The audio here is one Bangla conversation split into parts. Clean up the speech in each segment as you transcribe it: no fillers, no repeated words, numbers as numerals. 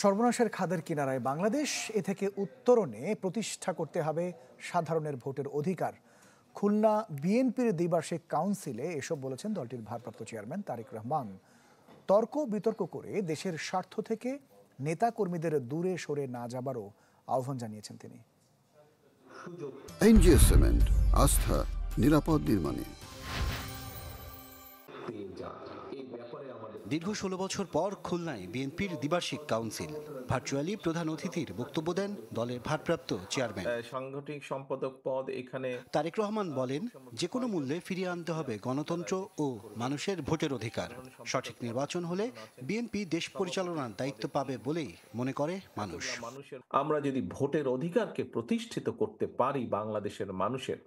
সর্বনাশের খাদের কিনারায় বাংলাদেশ, এ থেকে উত্তরণে প্রতিষ্ঠা করতে হবে সাধারণের ভোটের অধিকার। খুলনা বিএনপির দ্বিবার্ষিক কাউন্সিলে এসব বলেছেন দলটির ভারপ্রাপ্ত চেয়ারম্যান তারেক রহমান। তর্ক বিতর্ক করে দেশের স্বার্থ থেকে নেতা কর্মীদের দূরে সরে না যাবারও আহ্বান জানিয়েছেন তিনি। এনজিএস সিমেন্ট, আস্থা নিরাপদ নির্মাণে। দীর্ঘ ১৬ বছর পর খুলনায় বিএনপির দ্বিবার্ষিক কাউন্সিল। ভার্চুয়ালি প্রধান অতিথির বক্তব্য দেন দলের ভারপ্রাপ্ত চেয়ারম্যান। সাংগঠনিক সম্পাদক পদ এখানে তারেক রহমান বলেন, যে কোনো মূল্যে ফিরিয়ে আনতে হবে গণতন্ত্র ও মানুষের ভোটের অধিকার। সঠিক নির্বাচন হলে বিএনপি দেশ পরিচালনার দায়িত্ব পাবে বলেই মনে করে মানুষ। আমরা যদি ভোটের অধিকারকে প্রতিষ্ঠিত করতে পারি বাংলাদেশের মানুষের,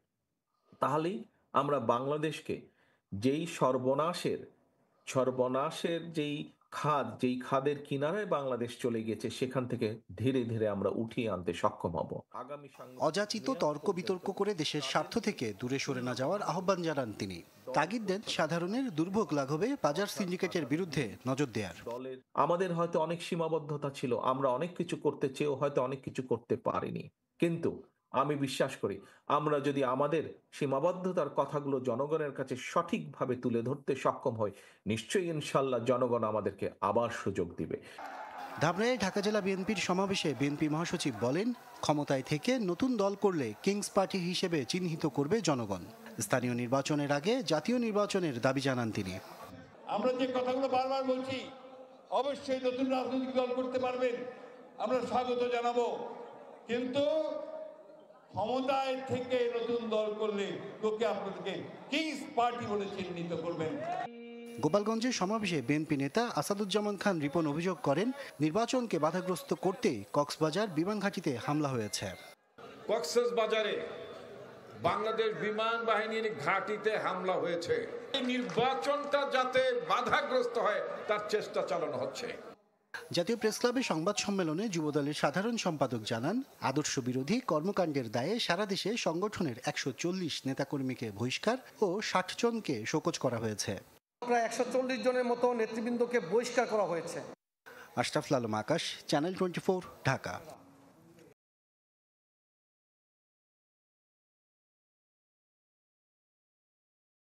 তাহলেই আমরা বাংলাদেশকে যেই সর্বনাশের যেই খাদের কিনারায় বাংলাদেশ চলে গেছে, সেখান থেকে ধীরে ধীরে আমরা উঠিয়ে আনতে সক্ষম হব। অযাচিত তর্ক বিতর্ক করে দেশের স্বার্থ থেকে দূরে সরে না যাওয়ার আহ্বান জানান তিনি। তাগিদ দেন সাধারণের দুর্ভোগ লাঘবে বাজার সিন্ডিকেটের বিরুদ্ধে নজর দেওয়ার। আমাদের হয়তো অনেক সীমাবদ্ধতা ছিল, আমরা অনেক কিছু করতে চেয়েও হয়তো অনেক কিছু করতে পারিনি, কিন্তু আমি বিশ্বাস করি আমরা যদি আমাদের সীমাবদ্ধতার কথাগুলো জনগণের কাছে সঠিকভাবে তুলে ধরতে সক্ষম হই, নিশ্চয়ই ইনশাল্লাহ জনগণ আমাদেরকে আবার সুযোগ দিবে। ধামরাইয়ে ঢাকা জেলা বিএনপির সমাবেশে বিএনপি মহাসচিব বলেন, ক্ষমতায় থেকে নতুন দল করলে কিংস পার্টি হিসেবে চিহ্নিত করবে জনগণ। স্থানীয় নির্বাচনের আগে জাতীয় নির্বাচনের দাবি জানান তিনি। আমরা যে কথাগুলো বারবার বলছি, অবশ্যই নতুন রাজনৈতিক দল করতে পারবেন, আমরা স্বাগত জানাবো, কিন্তু ক্ষমতায় থেকে নতুন দল করলে লোকে আপনাদেরকে কিংস পার্টি বলে চিহ্নিত করবেন। গোপালগঞ্জের সমাবেশে বিএনপি নেতা আসাদুজ্জামান খান রিপন অভিযোগ করেন, নির্বাচনকে বাধাগ্রস্ত করতে কক্সবাজার বিমান ঘাঁটিতে হামলা হয়েছে। কক্সবাজারে বাংলাদেশ বিমান বাহিনীর ঘাঁটিতে হামলা হয়েছে। এই নির্বাচনটা যাতে বাধাগ্রস্ত হয় তার চেষ্টা চালানো হচ্ছে। জাতীয় প্রেস ক্লাবে সংবাদ সম্মেলনে যুবদলের সাধারণ সম্পাদক জানান, আদর্শ বিরোধী কর্মকাণ্ডের দায়ে সারা দেশে সংগঠনের ১৪০ নেতাকর্মীকে বহিষ্কার ও ৬০ জনকে শোকজ করা হয়েছে। প্রায় ১৪০ জনের মতো নেতৃবৃন্দকে বহিষ্কার করা হয়েছে। আশরাফুল আলম আকাশ, চ্যানেল 24, ঢাকা।